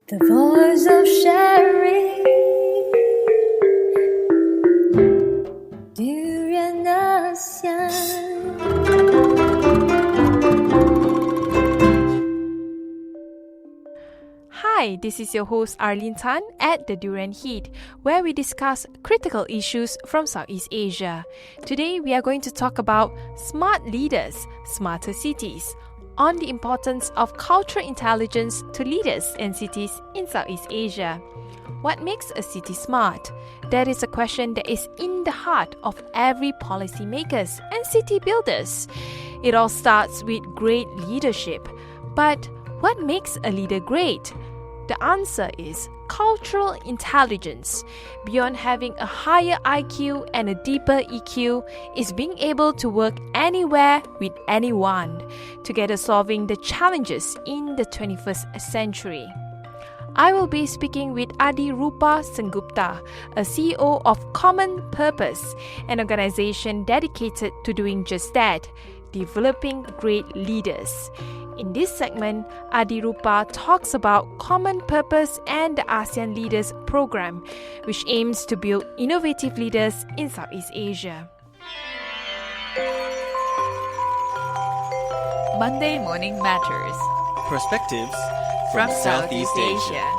The voice of sharing, Durian ASEAN. Hi, this is your host Arlene at the Durian Heat, where we discuss critical issues from Southeast Asia. Today, we are going to talk about smart leaders, smarter cities, on the importance of cultural intelligence to leaders and cities in Southeast Asia. What makes a city smart? That is a question that is in the heart of every policymakers and city builders. It all starts with great leadership. But what makes a leader great? The answer is cultural intelligence. Beyond having a higher IQ and a deeper EQ is being able to work anywhere with anyone, together solving the challenges in the 21st century. I will be speaking with Adirupa Sengupta, a CEO of Common Purpose, an organization dedicated to doing just that, developing great leaders. In this segment, Adirupa talks about Common Purpose and the ASEAN Leaders Program, which aims to build innovative leaders in Southeast Asia. Monday Morning Matters. Perspectives From Southeast Asia.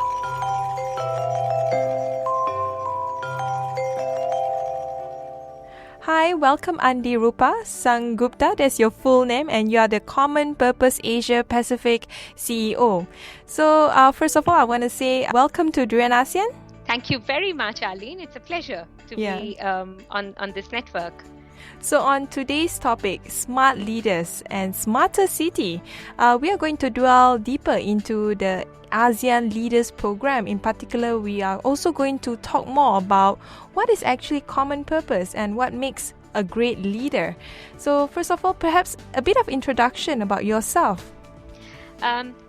Hi, welcome Adirupa Sengupta, that's your full name, and you are the Common Purpose Asia Pacific CEO. So first of all, I want to say welcome to Durian ASEAN. Thank you very much, Arlene. It's a pleasure to be on this network. So on today's topic, smart leaders and smarter city, we are going to dwell deeper into the ASEAN Leaders Program. In particular, we are also going to talk more about what is actually common purpose and what makes a great leader. So first of all, perhaps a bit of introduction about yourself.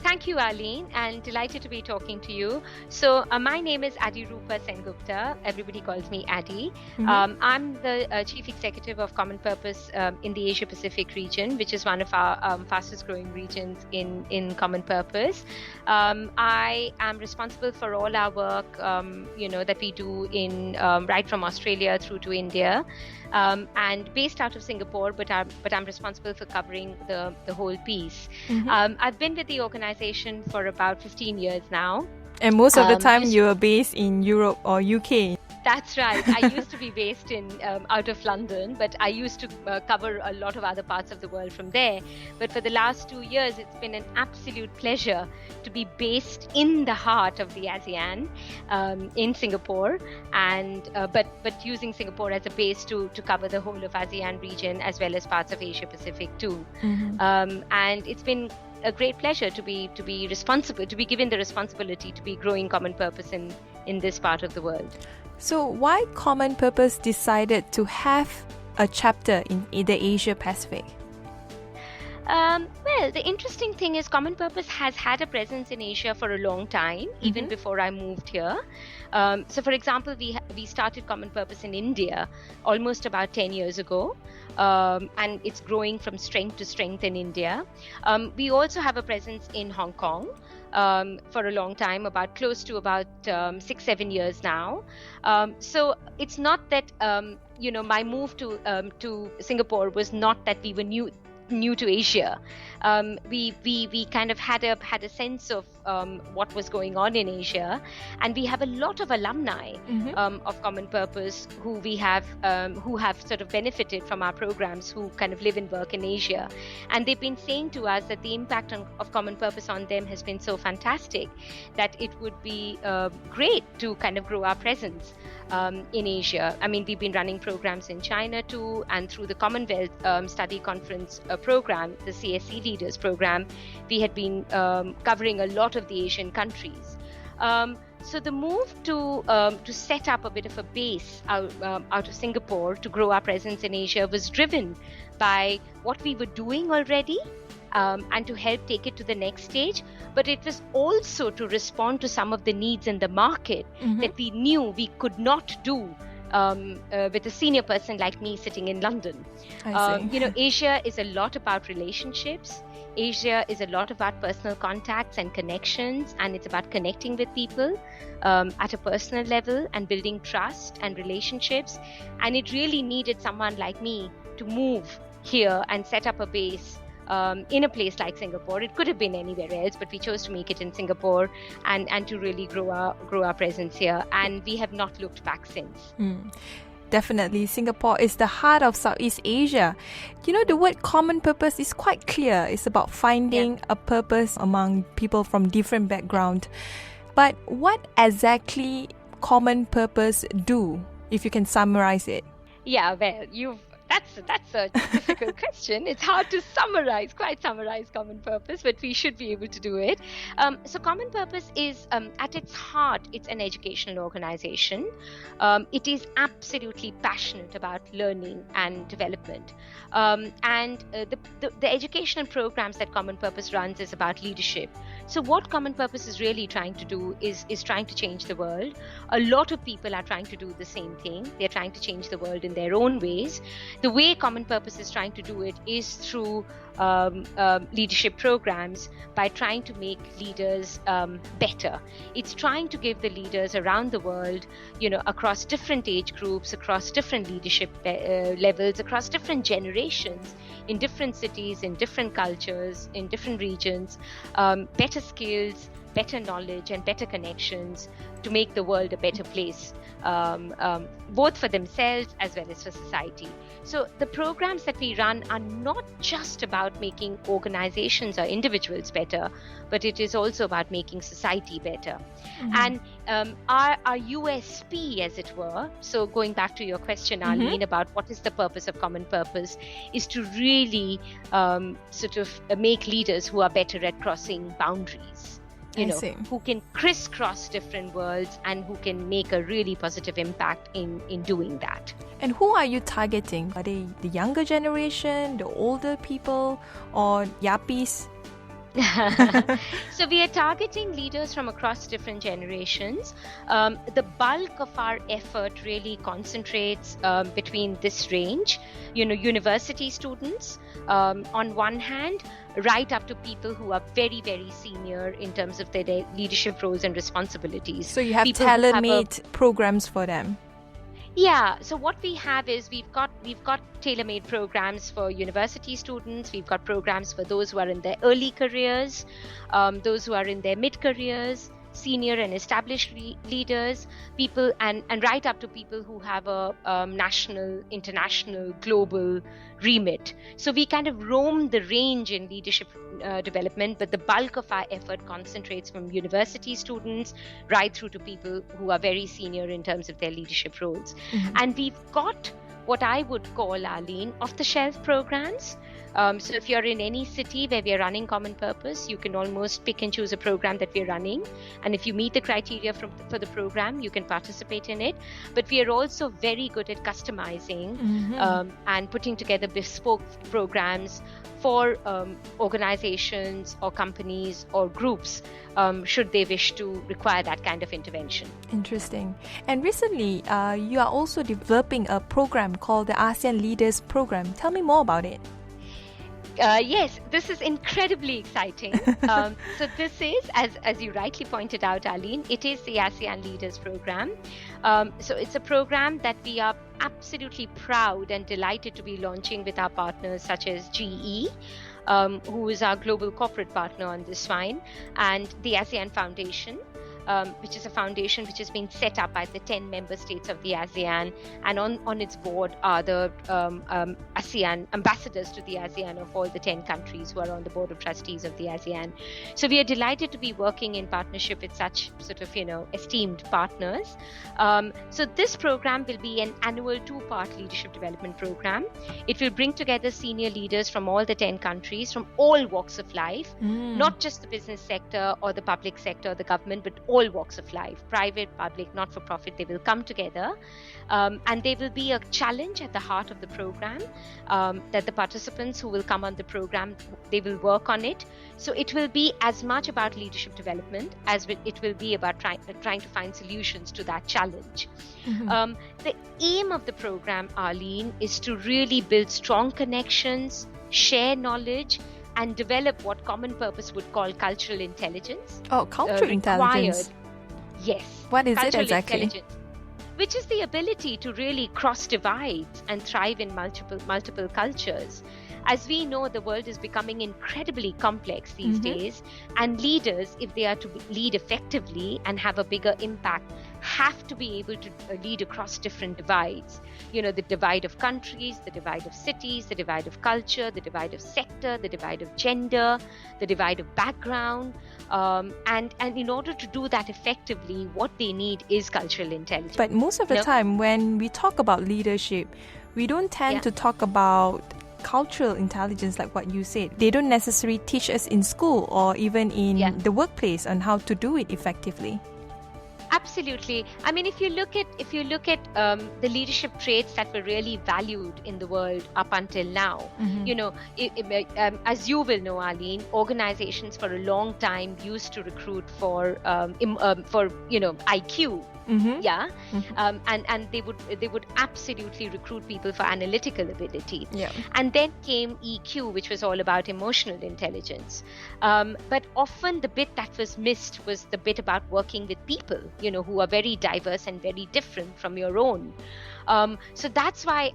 Thank you, Arlene, and delighted to be talking to you. So my name is Adirupa Sengupta. Everybody calls me Adi. Mm-hmm. I'm the Chief Executive of Common Purpose in the Asia Pacific region, which is one of our fastest growing regions in Common Purpose. I am responsible for all our work, that we do in right from Australia through to India. And based out of Singapore, but I'm responsible for covering the whole piece. Mm-hmm. I've been with the organization for about 15 years now. And most of the time you are based in Europe or UK. That's right. I used to be based in out of London, but I used to cover a lot of other parts of the world from there. But for the last 2 years, it's been an absolute pleasure to be based in the heart of the ASEAN in Singapore, and but using Singapore as a base to cover the whole of ASEAN region as well as parts of Asia Pacific too. Mm-hmm. And it's been a great pleasure to be responsible, to be given the responsibility to be growing Common Purpose in this part of the world. So why Common Purpose decided to have a chapter in the Asia Pacific? Well, the interesting thing is Common Purpose has had a presence in Asia for a long time, even before I moved here. So, for example, we started Common Purpose in India almost about 10 years ago, and it's growing from strength to strength in India. We also have a presence in Hong Kong. For a long time, close to about 6-7 years now. So it's not that my move to Singapore was not that we were new to Asia. We kind of had a sense of what was going on in Asia, and we have a lot of alumni of Common Purpose who have sort of benefited from our programs, who kind of live and work in Asia, and they've been saying to us that the impact of Common Purpose on them has been so fantastic that it would be great to kind of grow our presence in Asia. I mean, we've been running programs in China too, and through the Commonwealth Study Conference program, the CSC Leaders Program, we had been covering a lot of the Asian countries. So the move to set up a bit of a base out of Singapore to grow our presence in Asia was driven by what we were doing already, and to help take it to the next stage. But it was also to respond to some of the needs in the market that we knew we could not do with a senior person like me sitting in London. I see. Asia is a lot about relationships. Asia is a lot about personal contacts and connections, and it's about connecting with people at a personal level and building trust and relationships. And it really needed someone like me to move here and set up a base in a place like Singapore. It could have been anywhere else, but we chose to make it in Singapore and to really grow our presence here. And we have not looked back since. Definitely, Singapore is the heart of Southeast Asia. The word common purpose is quite clear. It's about finding a purpose among people from different backgrounds. But what exactly common purpose do, if you can summarize it? Yeah, well, that's a difficult question. It's hard to quite summarize common purpose, but we should be able to do it. So common purpose is, at its heart, it's an educational organization. It is absolutely passionate about learning and development. The educational programs that Common Purpose runs is about leadership. So what Common Purpose is really trying to do is trying to change the world. A lot of people are trying to do the same thing. They're trying to change the world in their own ways. The way Common Purpose is trying to do it is through leadership programs, by trying to make leaders better. It's trying to give the leaders around the world, across different age groups, across different leadership levels, across different generations, in different cities, in different cultures, in different regions, better skills, better knowledge and better connections to make the world a better place, both for themselves as well as for society. So the programs that we run are not just about making organizations or individuals better, but it is also about making society better. And our USP, as it were, so going back to your question, Arlene, about what is the purpose of Common Purpose, is to really make leaders who are better at crossing boundaries. Who can crisscross different worlds and who can make a really positive impact in doing that. And who are you targeting? Are they the younger generation, the older people, or yappies? So we are targeting leaders from across different generations. The bulk of our effort really concentrates between this range, university students on one hand, right up to people who are very, very senior in terms of their leadership roles and responsibilities. So you have tailor-made programs for them. Yeah, so what we have is we've got tailor-made programs for university students. We've got programs for those who are in their early careers, those who are in their mid-careers, senior and established leaders, people, and right up to people who have a national, international, global remit. So we kind of roam the range in leadership development, but the bulk of our effort concentrates from university students right through to people who are very senior in terms of their leadership roles. And we've got what I would call, Arlene, off-the-shelf programs. So if you're in any city where we're running Common Purpose, you can almost pick and choose a program that we're running. And if you meet the criteria for the program, you can participate in it. But we are also very good at customizing and putting together bespoke programs for organizations or companies or groups should they wish to require that kind of intervention. Interesting. And recently, you are also developing a program called the ASEAN Leaders Program. Tell me more about it. Yes, this is incredibly exciting. So this is, as you rightly pointed out, Arlene, it is the ASEAN Leaders Program. So it's a program that we are absolutely proud and delighted to be launching with our partners such as GE, who is our global corporate partner on this one, and the ASEAN Foundation, which is a foundation which has been set up by the 10 member states of the ASEAN, and on its board are the ASEAN ambassadors to the ASEAN of all the 10 countries who are on the board of trustees of the ASEAN. So we are delighted to be working in partnership with such esteemed partners. So this program will be an annual 2-part leadership development program. It will bring together senior leaders from all the 10 countries, from all walks of life, not just the business sector or the public sector or the government, but all walks of life, private, public, not-for-profit. They will come together, and there will be a challenge at the heart of the program that the participants who will come on the program, they will work on it. So it will be as much about leadership development as it will be about trying to find solutions to that challenge. The aim of the program, Arlene, is to really build strong connections, share knowledge, and develop what Common Purpose would call cultural intelligence. Oh, cultural intelligence. Yes. What is it cultural exactly? Intelligence, which is the ability to really cross divides and thrive in multiple cultures. As we know, the world is becoming incredibly complex these days, and leaders, if they are to lead effectively and have a bigger impact, have to be able to lead across different divides. You know, the divide of countries, the divide of cities, the divide of culture, the divide of sector, the divide of gender, the divide of background. And in order to do that effectively, what they need is cultural intelligence. But most of the time, when we talk about leadership, we don't tend to talk about cultural intelligence like what you said. They don't necessarily teach us in school or even in the workplace on how to do it effectively. Absolutely. I mean, if you look at the leadership traits that were really valued in the world up until now, you know, as you will know, Arlene, organizations for a long time used to recruit for IQ. And they would absolutely recruit people for analytical ability. And then came EQ, which was all about emotional intelligence. But often the bit that was missed was the bit about working with people, you know, who are very diverse and very different from your own. So that's why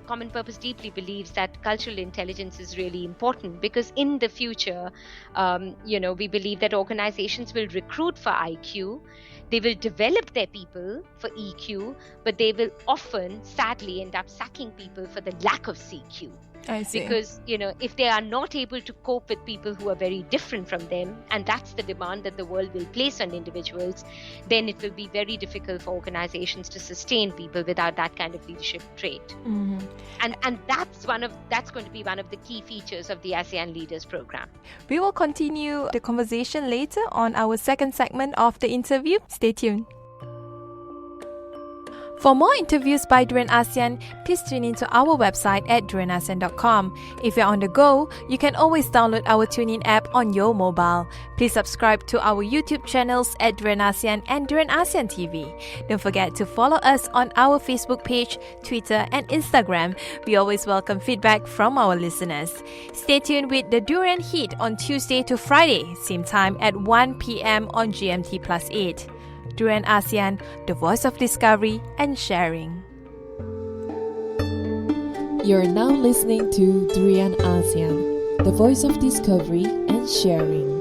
Common Purpose deeply believes that cultural intelligence is really important, because in the future, we believe that organizations will recruit for IQ. They will develop their people for EQ, but they will often, sadly, end up sacking people for the lack of CQ. I see. Because, you know, if they are not able to cope with people who are very different from them, and that's the demand that the world will place on individuals, then it will be very difficult for organizations to sustain people without that kind of leadership trait. And that's going to be one of the key features of the ASEAN Leaders Program. We will continue the conversation later on our second segment of the interview. Stay tuned. For more interviews by Durian ASEAN, please tune into our website at durianasian.com. If you're on the go, you can always download our TuneIn app on your mobile. Please subscribe to our YouTube channels at Durian ASEAN and Durian ASEAN TV. Don't forget to follow us on our Facebook page, Twitter and Instagram. We always welcome feedback from our listeners. Stay tuned with the Durian Heat on Tuesday to Friday, same time at 1 p.m. on GMT Plus 8. Durian ASEAN, the voice of discovery and sharing. You're now listening to Durian ASEAN, the voice of discovery and sharing.